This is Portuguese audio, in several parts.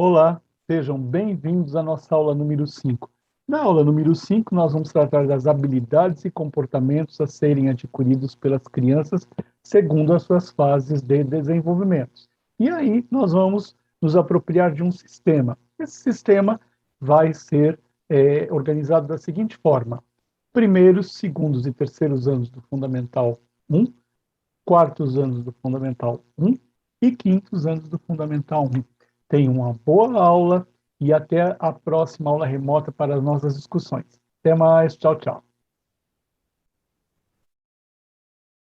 Olá, sejam bem-vindos à nossa aula número 5. Na aula número 5, nós vamos tratar das habilidades e comportamentos a serem adquiridos pelas crianças segundo as suas fases de desenvolvimento. E aí nós vamos nos apropriar de um sistema. Esse sistema vai ser organizado da seguinte forma: primeiros, segundos e terceiros anos do Fundamental 1, quartos anos do Fundamental 1 e quintos anos do Fundamental 1. Tenha uma boa aula e até a próxima aula remota para as nossas discussões. Até mais, tchau, tchau.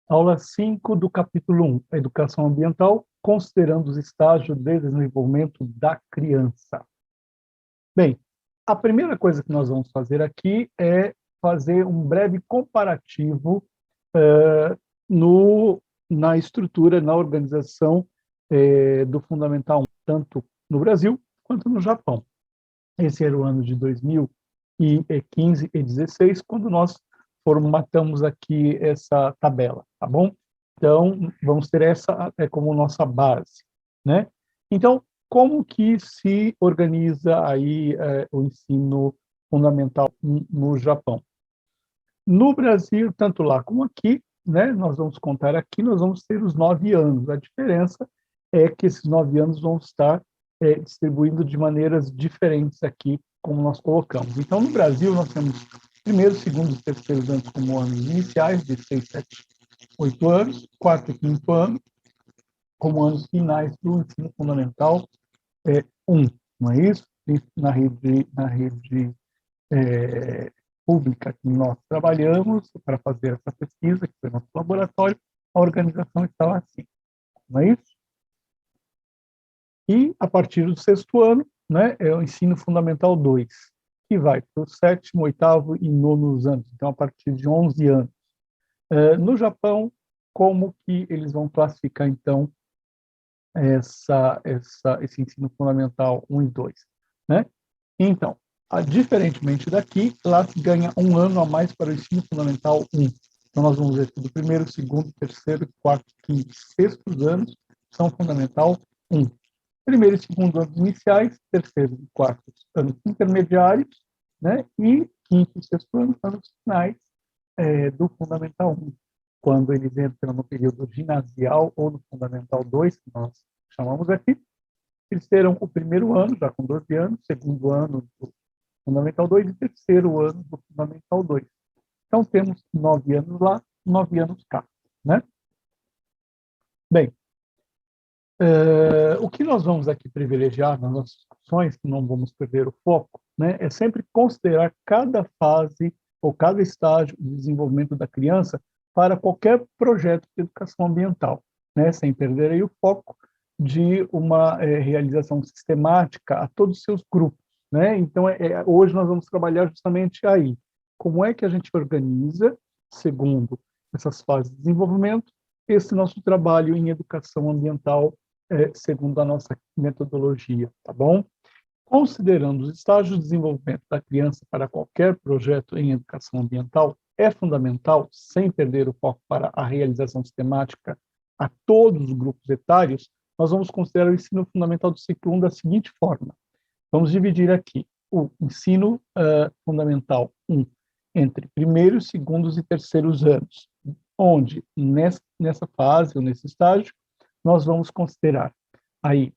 Aula 5 do capítulo 1, Educação Ambiental, considerando os estágios de desenvolvimento da criança. Bem, a primeira coisa que nós vamos fazer aqui é fazer um breve comparativo na estrutura, na organização do Fundamental 1, tanto no Brasil quanto no Japão. Esse era o ano de 2015 e 2016, quando nós formatamos aqui essa tabela, tá bom? Então, vamos ter essa como nossa base, né? Então, como que se organiza aí o ensino fundamental no Japão? No Brasil, tanto lá como aqui, né, nós vamos contar aqui, nós vamos ter os 9 anos. A diferença é que esses 9 anos vão estar distribuindo de maneiras diferentes aqui, como nós colocamos. Então, no Brasil, nós temos primeiro, segundo e terceiro anos como anos iniciais, de 6, 7, 8 anos, quarto e quinto ano, como anos finais do ensino fundamental 1, não é isso? Na rede pública que nós trabalhamos para fazer essa pesquisa, que foi nosso laboratório, a organização estava assim, não é isso? E, a partir do sexto ano, né, é o ensino fundamental 2, que vai para o sétimo, oitavo e nono anos, então a partir de 11 anos. No Japão, como que eles vão classificar, então, esse ensino fundamental 1 e 2, né? Então, diferentemente daqui, lá se ganha um ano a mais para o ensino fundamental 1. Então, nós vamos ver que do primeiro, segundo, terceiro, quarto, quinto e sexto anos são fundamental 1. Primeiro e segundo anos iniciais, terceiro e quarto anos intermediários, né? E quinto e sexto anos finais do Fundamental 1, quando eles entram no período ginasial ou no Fundamental 2, que nós chamamos aqui. Eles terão o primeiro ano, já com 12 anos, segundo ano do Fundamental 2 e terceiro ano do Fundamental 2. Então, temos 9 anos lá, 9 anos cá, né? Bem, o que nós vamos aqui privilegiar nas nossas discussões, que não vamos perder o foco, né, é sempre considerar cada fase ou cada estágio de desenvolvimento da criança para qualquer projeto de educação ambiental, né, sem perder aí o foco de uma realização sistemática a todos os seus grupos, né? Então, hoje nós vamos trabalhar justamente aí. Como é que a gente organiza, segundo essas fases de desenvolvimento, esse nosso trabalho em educação ambiental segundo a nossa metodologia, tá bom? Considerando os estágios de desenvolvimento da criança para qualquer projeto em educação ambiental, é fundamental, sem perder o foco para a realização sistemática a todos os grupos etários, nós vamos considerar o ensino fundamental do ciclo 1 da seguinte forma. Vamos dividir aqui o ensino fundamental 1 entre primeiros, segundos e terceiros anos, onde nessa fase ou nesse estágio nós vamos considerar aí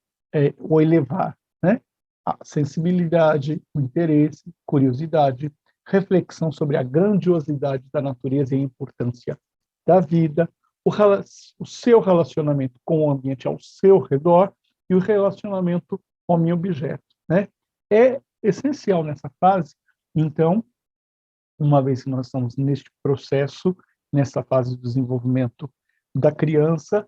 o elevar, né? A sensibilidade, o interesse, curiosidade, reflexão sobre a grandiosidade da natureza e a importância da vida, o seu relacionamento com o ambiente ao seu redor e o relacionamento homem-objeto, né? É essencial nessa fase, então, uma vez que nós estamos neste processo, nessa fase de desenvolvimento da criança,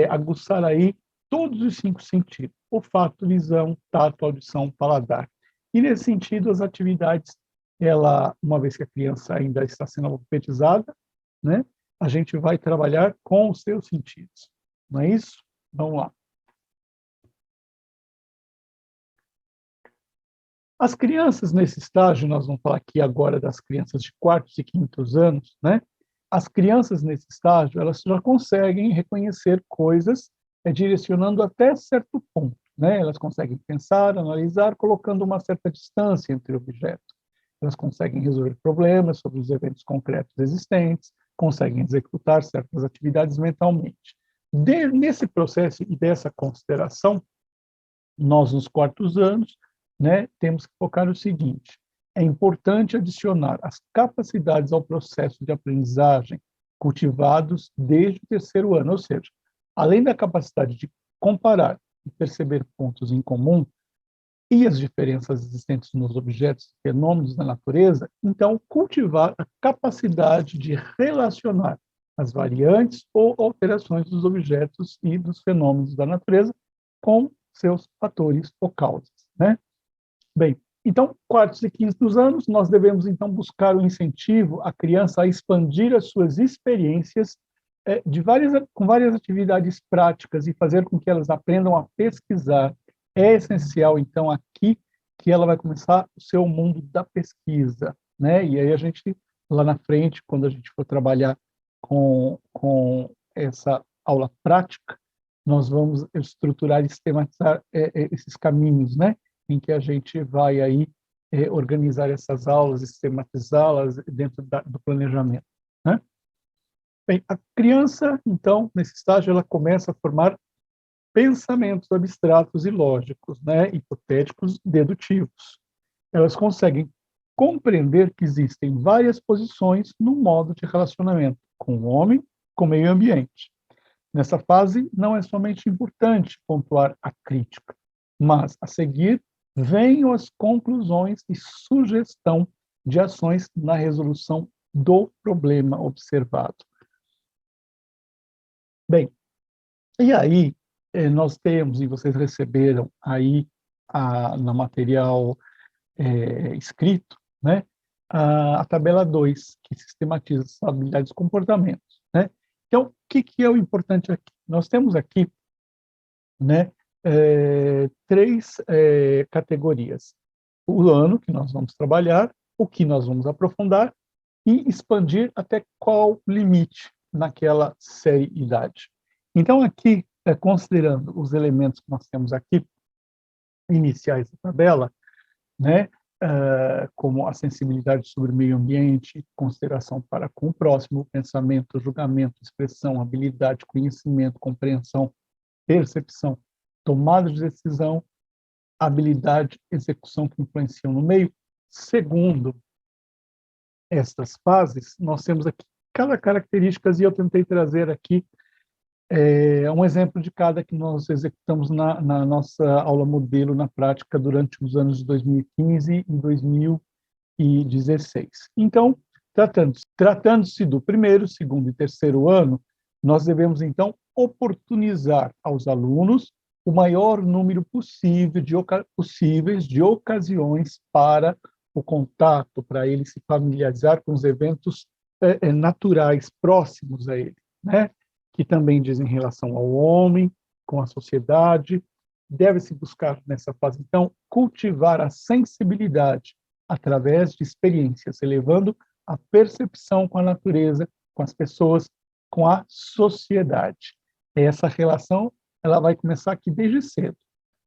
aguçar aí todos os 5 sentidos: olfato, visão, tato, audição, paladar. E nesse sentido, as atividades, uma vez que a criança ainda está sendo alfabetizada, né, a gente vai trabalhar com os seus sentidos. Não é isso? Vamos lá. As crianças nesse estágio, nós vamos falar aqui agora das crianças de quartos e quintos anos, né? As crianças nesse estágio, elas já conseguem reconhecer coisas direcionando até certo ponto, né? Elas conseguem pensar, analisar, colocando uma certa distância entre objetos. Elas conseguem resolver problemas sobre os eventos concretos existentes, conseguem executar certas atividades mentalmente. Nesse processo e dessa consideração, nós, nos quartos anos, né, temos que focar no seguinte: é importante adicionar as capacidades ao processo de aprendizagem cultivados desde o terceiro ano, ou seja, além da capacidade de comparar e perceber pontos em comum e as diferenças existentes nos objetos e fenômenos da natureza, então cultivar a capacidade de relacionar as variantes ou alterações dos objetos e dos fenômenos da natureza com seus fatores ou causas, né? Bem, então, quartos e quintos anos, nós devemos, então, buscar o incentivo à criança a expandir as suas experiências com várias atividades práticas e fazer com que elas aprendam a pesquisar. É essencial, então, aqui, que ela vai começar o seu mundo da pesquisa, né? E aí a gente, lá na frente, quando a gente for trabalhar com essa aula prática, nós vamos estruturar e sistematizar esses caminhos, né? Em que a gente vai aí organizar essas aulas e sistematizá-las dentro do planejamento, né? Bem, a criança, então, nesse estágio, ela começa a formar pensamentos abstratos e lógicos, né? Hipotéticos, dedutivos. Elas conseguem compreender que existem várias posições no modo de relacionamento com o homem, com o meio ambiente. Nessa fase, não é somente importante pontuar a crítica, mas, a seguir, venham as conclusões e sugestão de ações na resolução do problema observado. Bem, e aí nós temos, e vocês receberam aí no material escrito, né, a tabela 2, que sistematiza as habilidades e comportamentos, né? Então, o que é o importante aqui? Nós temos aqui, né, três categorias: o ano que nós vamos trabalhar, o que nós vamos aprofundar e expandir até qual limite naquela série idade. Então, aqui, considerando os elementos que nós temos aqui, iniciais da tabela, né, como a sensibilidade sobre o meio ambiente, consideração para com o próximo, pensamento, julgamento, expressão, habilidade, conhecimento, compreensão, percepção, tomada de decisão, habilidade, execução que influenciam no meio. Segundo estas fases, nós temos aqui cada característica, e eu tentei trazer aqui um exemplo de cada que nós executamos na nossa aula modelo na prática durante os anos de 2015 e 2016. Então, tratando-se do primeiro, segundo e terceiro ano, nós devemos, então, oportunizar aos alunos o maior número possíveis de ocasiões para o contato, para ele se familiarizar com os eventos naturais próximos a ele, né? Que também dizem relação ao homem, com a sociedade. Deve-se buscar, nessa fase, então, cultivar a sensibilidade através de experiências, elevando a percepção com a natureza, com as pessoas, com a sociedade. Essa relação ela vai começar aqui desde cedo,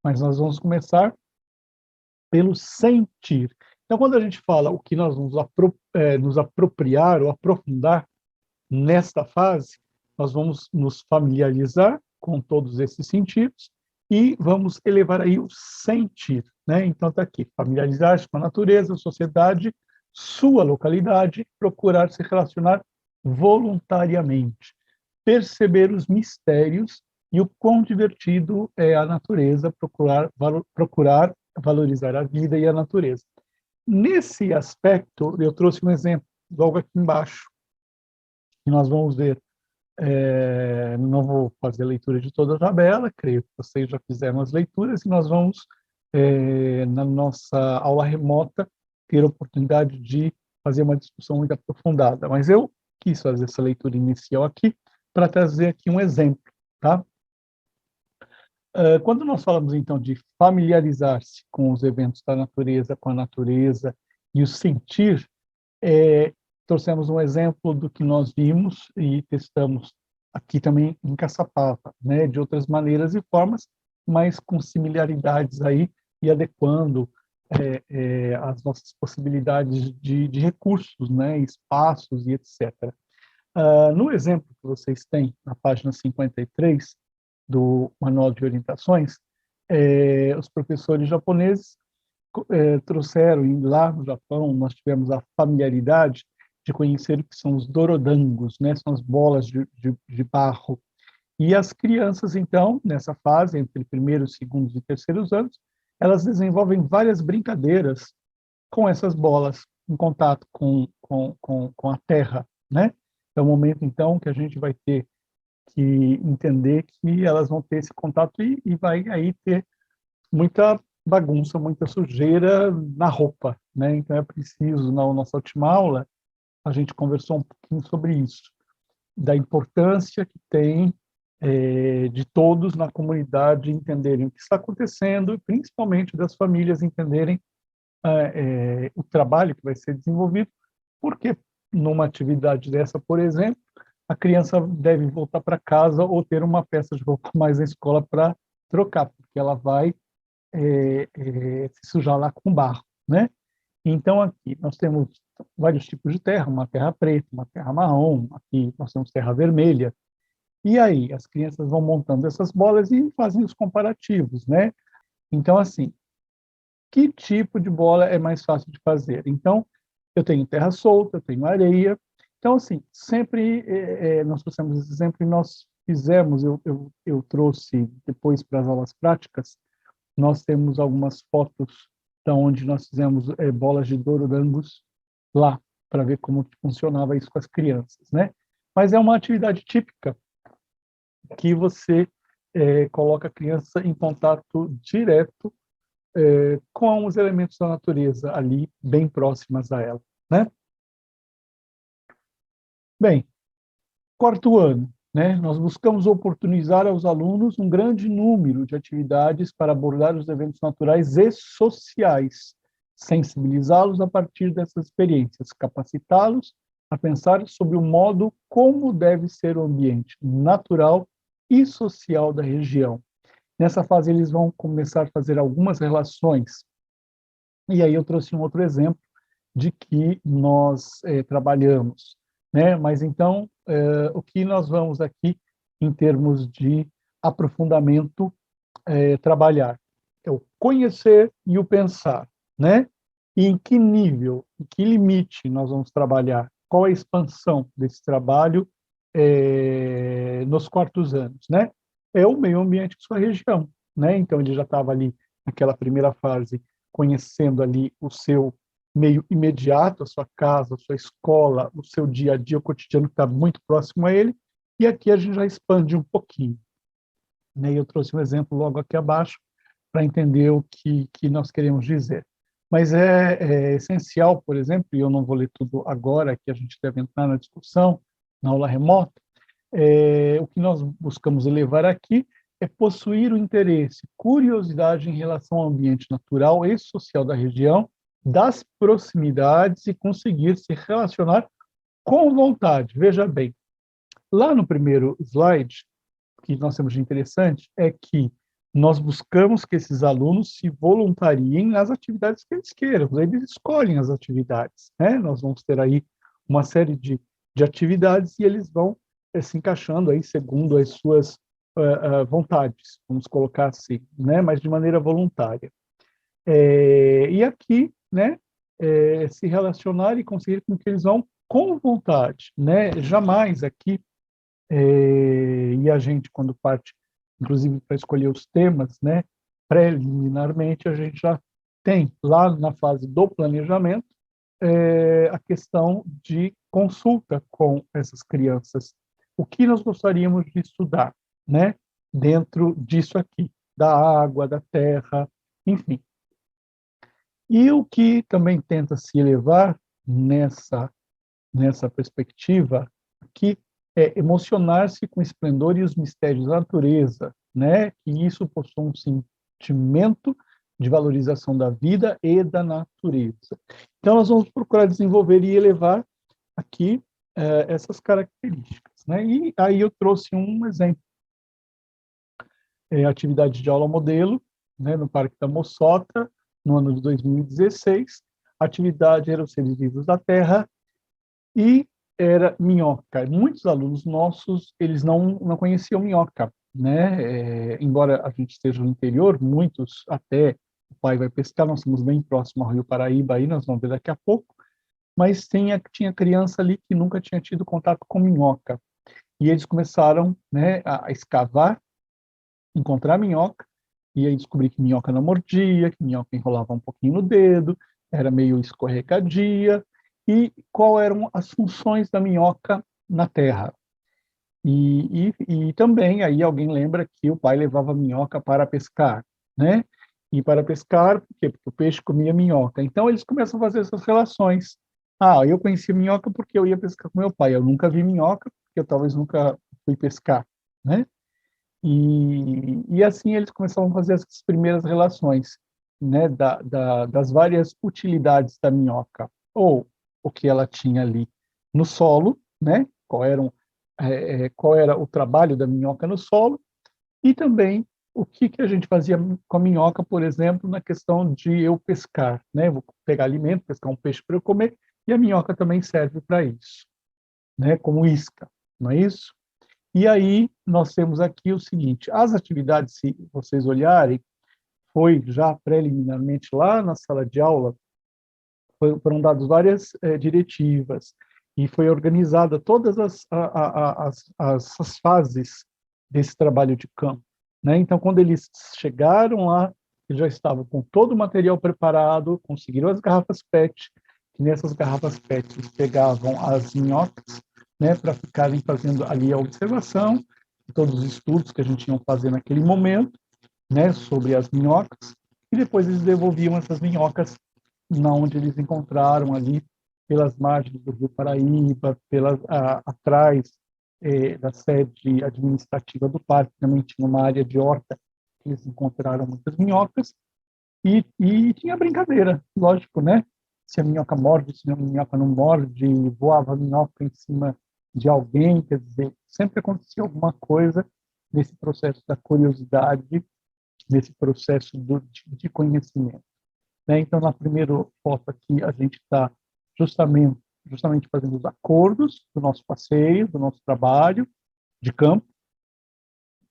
mas nós vamos começar pelo sentir. Então, quando a gente fala o que nós vamos nos apropriar ou aprofundar nesta fase, nós vamos nos familiarizar com todos esses sentidos e vamos elevar aí o sentir, né? Então está aqui: familiarizar-se com a natureza, a sociedade, sua localidade, procurar se relacionar voluntariamente, perceber os mistérios e o quão divertido é a natureza, procurar valorizar a vida e a natureza. Nesse aspecto, eu trouxe um exemplo logo aqui embaixo, que nós vamos ver. Não vou fazer a leitura de toda a tabela, creio que vocês já fizeram as leituras, e nós vamos, na nossa aula remota, ter a oportunidade de fazer uma discussão muito aprofundada. Mas eu quis fazer essa leitura inicial aqui para trazer aqui um exemplo, tá? Quando nós falamos, então, de familiarizar-se com os eventos da natureza, com a natureza e o sentir, trouxemos um exemplo do que nós vimos e testamos aqui também em Caçapava, né, de outras maneiras e formas, mas com similaridades aí e adequando as nossas possibilidades de recursos, né, espaços e etc. No exemplo que vocês têm, na página 53 do Manual de Orientações, os professores japoneses trouxeram, e lá no Japão, nós tivemos a familiaridade de conhecer o que são os dorodangos, né? São as bolas de barro. E as crianças, então, nessa fase, entre primeiros, segundos e terceiros anos, elas desenvolvem várias brincadeiras com essas bolas, em contato com a terra, né? É o momento, então, que a gente vai ter que entender que elas vão ter esse contato e vai aí ter muita bagunça, muita sujeira na roupa, né? Então é preciso, na nossa última aula, a gente conversou um pouquinho sobre isso, da importância que tem de todos na comunidade entenderem o que está acontecendo e principalmente das famílias entenderem o trabalho que vai ser desenvolvido, porque numa atividade dessa, por exemplo, a criança deve voltar para casa ou ter uma peça de roupa mais na escola para trocar, porque ela vai se sujar lá com barro, né? Então, aqui nós temos vários tipos de terra, uma terra preta, uma terra marrom, aqui nós temos terra vermelha. E aí, as crianças vão montando essas bolas e fazem os comparativos, né? Então, assim, que tipo de bola é mais fácil de fazer? Então, eu tenho terra solta, eu tenho areia. Então, assim, sempre nós trouxemos esse exemplo e nós fizemos, eu trouxe depois para as aulas práticas, nós temos algumas fotos da onde nós fizemos bolas de dorodangos lá, para ver como que funcionava isso com as crianças, né? Mas é uma atividade típica que você coloca a criança em contato direto com os elementos da natureza ali, bem próximas a ela, né? Bem, quarto ano, né? Nós buscamos oportunizar aos alunos um grande número de atividades para abordar os eventos naturais e sociais, sensibilizá-los a partir dessas experiências, capacitá-los a pensar sobre o modo como deve ser o ambiente natural e social da região. Nessa fase, eles vão começar a fazer algumas relações. E aí eu trouxe um outro exemplo de que nós trabalhamos, né? Mas então, o que nós vamos aqui, em termos de aprofundamento, trabalhar? É o conhecer e o pensar, né? E em que nível, em que limite nós vamos trabalhar? Qual a expansão desse trabalho nos quartos anos, né? É o meio ambiente de sua região, né? Então, ele já estava ali naquela primeira fase, conhecendo ali o seu meio imediato, a sua casa, a sua escola, o seu dia a dia, o cotidiano que está muito próximo a ele, e aqui a gente já expande um pouquinho, né? Eu trouxe um exemplo logo aqui abaixo para entender o que nós queremos dizer. Mas é essencial, por exemplo, e eu não vou ler tudo agora, que a gente deve entrar na discussão, na aula remota, o que nós buscamos elevar aqui é possuir o interesse, curiosidade em relação ao ambiente natural e social da região, das proximidades e conseguir se relacionar com vontade. Veja bem, lá no primeiro slide, o que nós temos de interessante é que nós buscamos que esses alunos se voluntariem nas atividades que eles queiram, eles escolhem as atividades, né? Nós vamos ter aí uma série de atividades e eles vão se encaixando aí segundo as suas vontades, vamos colocar assim, né? Mas de maneira voluntária. E aqui, né, se relacionar e conseguir com que eles vão com vontade, né? Jamais aqui, e a gente, quando parte, inclusive, para escolher os temas, né, preliminarmente, a gente já tem, lá na fase do planejamento, a questão de consulta com essas crianças. O que nós gostaríamos de estudar, né, dentro disso aqui, da água, da terra, enfim. E o que também tenta se elevar nessa perspectiva aqui é emocionar-se com o esplendor e os mistérios da natureza, né? Que isso possui um sentimento de valorização da vida e da natureza. Então, nós vamos procurar desenvolver e elevar aqui essas características, né? E aí eu trouxe um exemplo atividade de aula modelo, né, no Parque da Moçota, no ano de 2016. A atividade era os seres vivos da Terra e era minhoca. Muitos alunos nossos, eles não conheciam minhoca, né? Embora a gente esteja no interior, muitos até o pai vai pescar, nós estamos bem próximo ao Rio Paraíba, aí nós vamos ver daqui a pouco, mas tinha criança ali que nunca tinha tido contato com minhoca. E eles começaram, né, a escavar, encontrar minhoca, e aí descobri que minhoca não mordia, que minhoca enrolava um pouquinho no dedo, era meio escorregadia, e qual eram as funções da minhoca na Terra. E também, aí alguém lembra que o pai levava minhoca para pescar, né? E para pescar, por quê? Porque o peixe comia minhoca. Então, eles começam a fazer essas relações. Ah, eu conheci minhoca porque eu ia pescar com meu pai. Eu nunca vi minhoca, porque eu talvez nunca fui pescar, né? E assim eles começavam a fazer as primeiras relações, né, das várias utilidades da minhoca, ou o que ela tinha ali no solo, né, qual era o trabalho da minhoca no solo, e também o que a gente fazia com a minhoca, por exemplo, na questão de eu pescar, né, vou pegar alimento, pescar um peixe para eu comer, e a minhoca também serve para isso, né, como isca, não é isso? E aí nós temos aqui o seguinte, as atividades, se vocês olharem, foi já preliminarmente lá na sala de aula, foram dadas várias diretivas e foi organizada todas as fases desse trabalho de campo, né? Então, quando eles chegaram lá, eles já estavam com todo o material preparado, conseguiram as garrafas PET, e nessas garrafas PET eles pegavam as minhocas, né, para ficarem fazendo ali a observação, todos os estudos que a gente ia fazer naquele momento, né, sobre as minhocas, e depois eles devolviam essas minhocas na onde eles encontraram ali pelas margens do Rio Paraíba, atrás da sede administrativa do parque, também tinha uma área de horta, que eles encontraram muitas minhocas, e tinha brincadeira, lógico, né? Se a minhoca morde, se a minhoca não morde, voava a minhoca em cima de alguém, quer dizer, sempre acontecia alguma coisa nesse processo da curiosidade, nesse processo de conhecimento, né? Então, na primeira foto aqui, a gente está justamente fazendo os acordos do nosso passeio, do nosso trabalho de campo,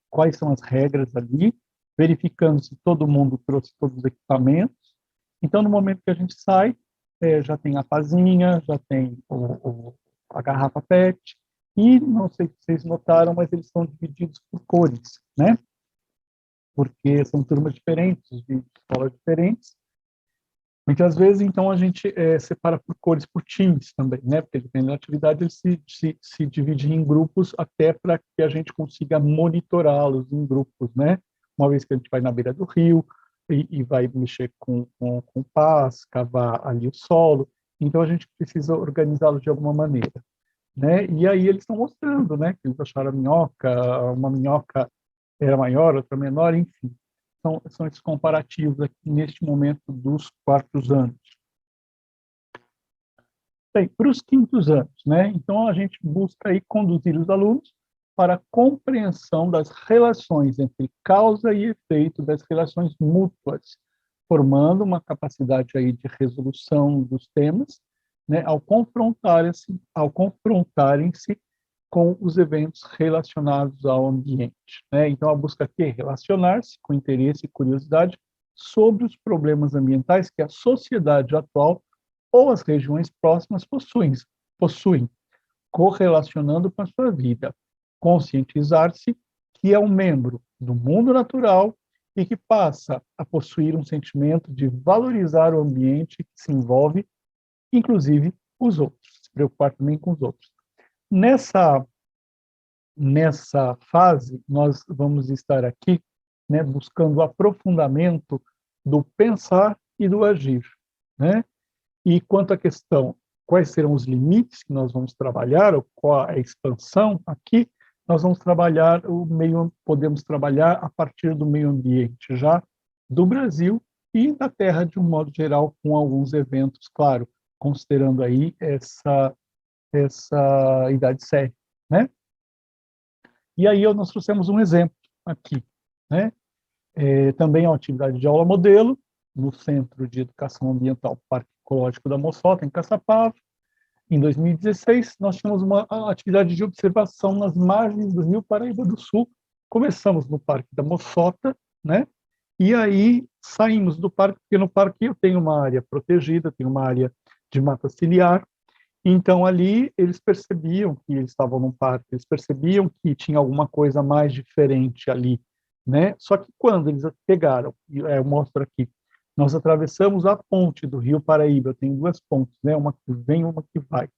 quais são as regras ali, verificando se todo mundo trouxe todos os equipamentos. Então, no momento que a gente sai, já tem a pazinha, já tem a garrafa PET, e não sei se vocês notaram, mas eles são divididos por cores, né? Porque são turmas diferentes, de escolas diferentes. Muitas vezes, então, a gente separa por cores, por times também, né? Porque dependendo da atividade, ele se divide em grupos até para que a gente consiga monitorá-los em grupos, né? Uma vez que a gente vai na beira do rio e vai mexer com pás, cavar ali o solo, então a gente precisa organizá-los de alguma maneira, né? E aí eles estão mostrando, né? Que eles acharam a minhoca, uma minhoca era maior, outra menor, enfim. São esses comparativos aqui neste momento dos quartos anos. Bem, para os quintos anos, né? Então a gente busca aí conduzir os alunos para a compreensão das relações entre causa e efeito, das relações mútuas, formando uma capacidade aí de resolução dos temas, né? Ao confrontarem-se com os eventos relacionados ao ambiente, né? Então, a busca aqui é relacionar-se com interesse e curiosidade sobre os problemas ambientais que a sociedade atual ou as regiões próximas possuem, correlacionando com a sua vida. Conscientizar-se que é um membro do mundo natural e que passa a possuir um sentimento de valorizar o ambiente que se envolve, inclusive os outros, se preocupar também com os outros. Nessa fase, nós vamos estar aqui, né, buscando o aprofundamento do pensar e do agir, né? E quanto à questão, quais serão os limites que nós vamos trabalhar, ou qual a expansão aqui, nós vamos trabalhar podemos trabalhar a partir do meio ambiente já do Brasil e da Terra de um modo geral, com alguns eventos, claro, considerando aí essa idade séria, né? E aí nós trouxemos um exemplo aqui, né? Também é uma atividade de aula modelo, no Centro de Educação Ambiental Parque Ecológico da Moçota, em Caçapava. Em 2016, nós tínhamos uma atividade de observação nas margens do Rio Paraíba do Sul. Começamos no Parque da Moçota, né? E aí saímos do parque, porque no parque eu tenho uma área protegida, tenho uma área de mata ciliar. Então ali eles percebiam que eles estavam num parque, eles percebiam que tinha alguma coisa mais diferente ali, né? Só que quando eles pegaram, eu mostro aqui, nós atravessamos a ponte do Rio Paraíba, tem duas pontes, né? Uma que vem, uma que vai.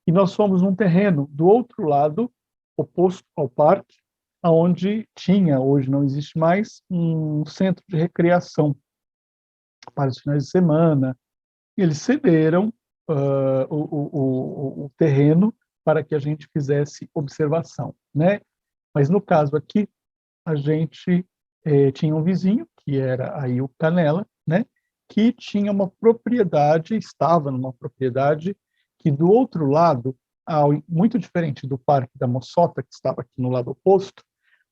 E nós fomos num terreno do outro lado, oposto ao parque, onde tinha, hoje não existe mais, um centro de recreação para os finais de semana. Eles cederam o terreno para que a gente fizesse observação, né? Mas no caso aqui, a gente tinha um vizinho, que era aí o Canela, né? Que tinha uma propriedade, estava numa propriedade que do outro lado, muito diferente do Parque da Moçota, que estava aqui no lado oposto,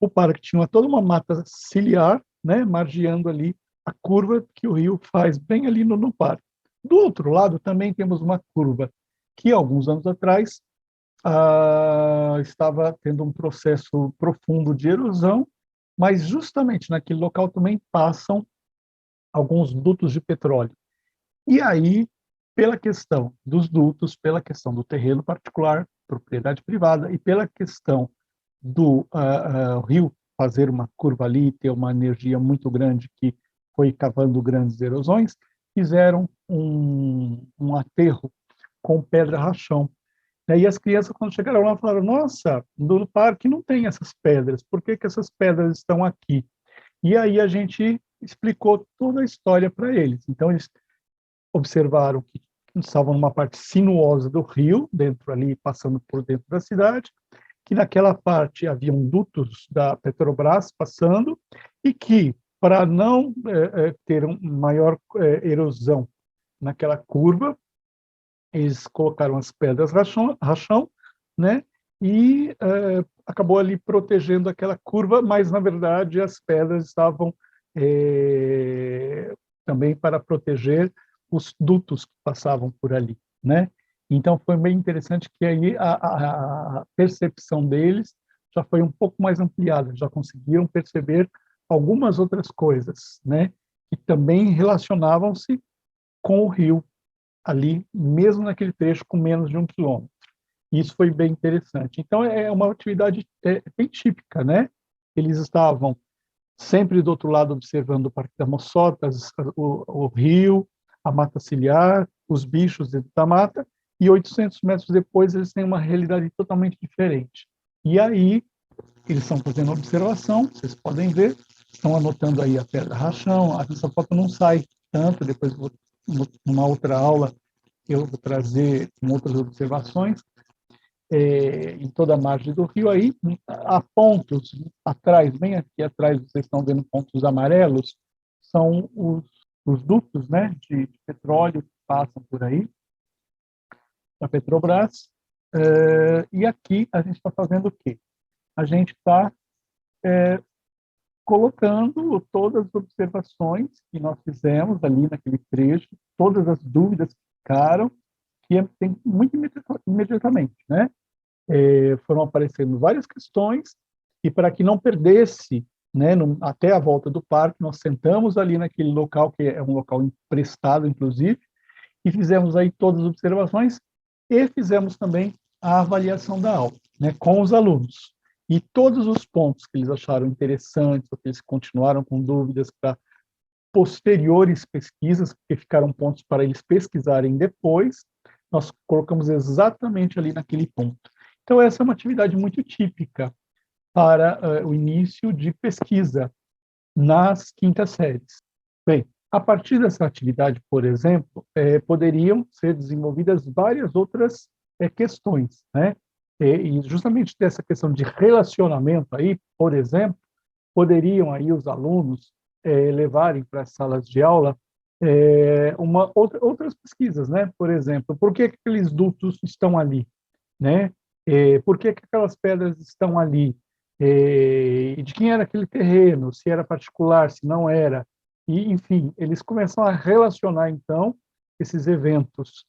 o parque tinha toda uma mata ciliar, né? Margeando ali a curva que o rio faz bem ali no parque. Do outro lado, também temos uma curva que, alguns anos atrás, estava tendo um processo profundo de erosão, mas justamente naquele local também passam alguns dutos de petróleo. E aí, pela questão dos dutos, pela questão do terreno particular, propriedade privada, e pela questão do rio fazer uma curva ali, ter uma energia muito grande que foi cavando grandes erosões, fizeram um aterro com pedra rachão. E aí as crianças, quando chegaram lá, falaram, nossa, no parque não tem essas pedras, por que que essas pedras estão aqui? E aí a gente explicou toda a história para eles. Então, eles observaram que estavam numa parte sinuosa do rio, dentro ali, passando por dentro da cidade, que naquela parte haviam dutos da Petrobras passando, e que, para não ter uma maior erosão naquela curva, eles colocaram as pedras rachão, né? E acabou ali protegendo aquela curva, mas na verdade as pedras estavam também para proteger os dutos que passavam por ali, né? Então foi bem interessante que aí a percepção deles já foi um pouco mais ampliada, já conseguiram perceber algumas outras coisas, né? Que também relacionavam-se com o rio ali, mesmo naquele trecho com menos de 1 quilômetro. Isso foi bem interessante. Então, é uma atividade bem típica, né? Eles estavam sempre do outro lado observando o Parque da Moçota, o rio, a mata ciliar, os bichos dentro da mata, e 800 metros depois eles têm uma realidade totalmente diferente. E aí, eles estão fazendo observação, vocês podem ver, estão anotando aí a pedra rachão, essa foto não sai tanto, depois numa outra aula eu vou trazer com outras observações, em toda a margem do rio. Aí, há pontos atrás, bem aqui atrás, vocês estão vendo pontos amarelos, são os dutos, né, de petróleo que passam por aí, da Petrobras. E aqui a gente está fazendo o quê? A gente está colocando todas as observações que nós fizemos ali naquele trecho, todas as dúvidas que ficaram, que tem muito imediatamente, né? Foram aparecendo várias questões, e para que não perdesse, né, até a volta do parque, nós sentamos ali naquele local, que é um local emprestado, inclusive, e fizemos aí todas as observações, e fizemos também a avaliação da aula, né, com os alunos. E todos os pontos que eles acharam interessantes, ou que eles continuaram com dúvidas para posteriores pesquisas, porque ficaram pontos para eles pesquisarem depois, nós colocamos exatamente ali naquele ponto. Então, essa é uma atividade muito típica para o início de pesquisa nas quintas séries. Bem, a partir dessa atividade, por exemplo, poderiam ser desenvolvidas várias outras questões, né? E justamente dessa questão de relacionamento aí, por exemplo, poderiam aí os alunos levarem para as salas de aula outras pesquisas, né? Por exemplo, por que aqueles dutos estão ali, né? Por que aquelas pedras estão ali? e de quem era aquele terreno, se era particular, se não era. E, enfim, eles começam a relacionar, então, esses eventos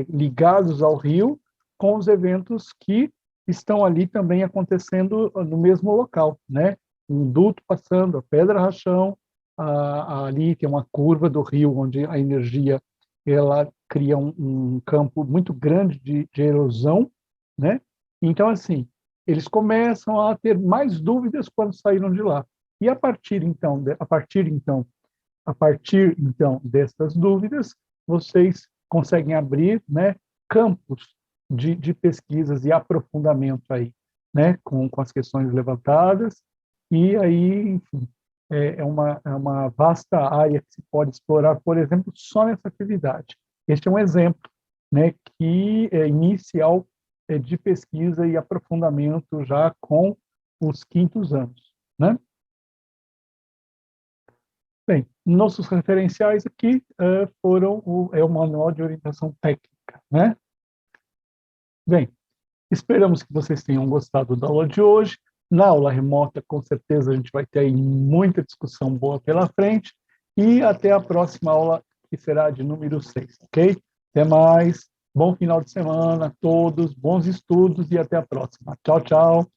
ligados ao rio com os eventos que estão ali também acontecendo no mesmo local, né? Um duto passando, a pedra rachão, ali tem uma curva do rio onde a energia ela cria um campo muito grande de erosão, né? Então, assim, eles começam a ter mais dúvidas quando saíram de lá. E a partir então dessas dúvidas, vocês conseguem abrir, né, campos de pesquisas e aprofundamento aí, né, com as questões levantadas, e aí, enfim, é uma vasta área que se pode explorar, por exemplo, só nessa atividade. Este é um exemplo, né, que é inicial de pesquisa e aprofundamento já com os quintos anos, né? Bem, nossos referenciais aqui foram o Manual de Orientação Técnica, né? Bem, esperamos que vocês tenham gostado da aula de hoje. Na aula remota, com certeza, a gente vai ter aí muita discussão boa pela frente. E até a próxima aula, que será de número 6, ok? Até mais. Bom final de semana a todos, bons estudos e até a próxima. Tchau, tchau.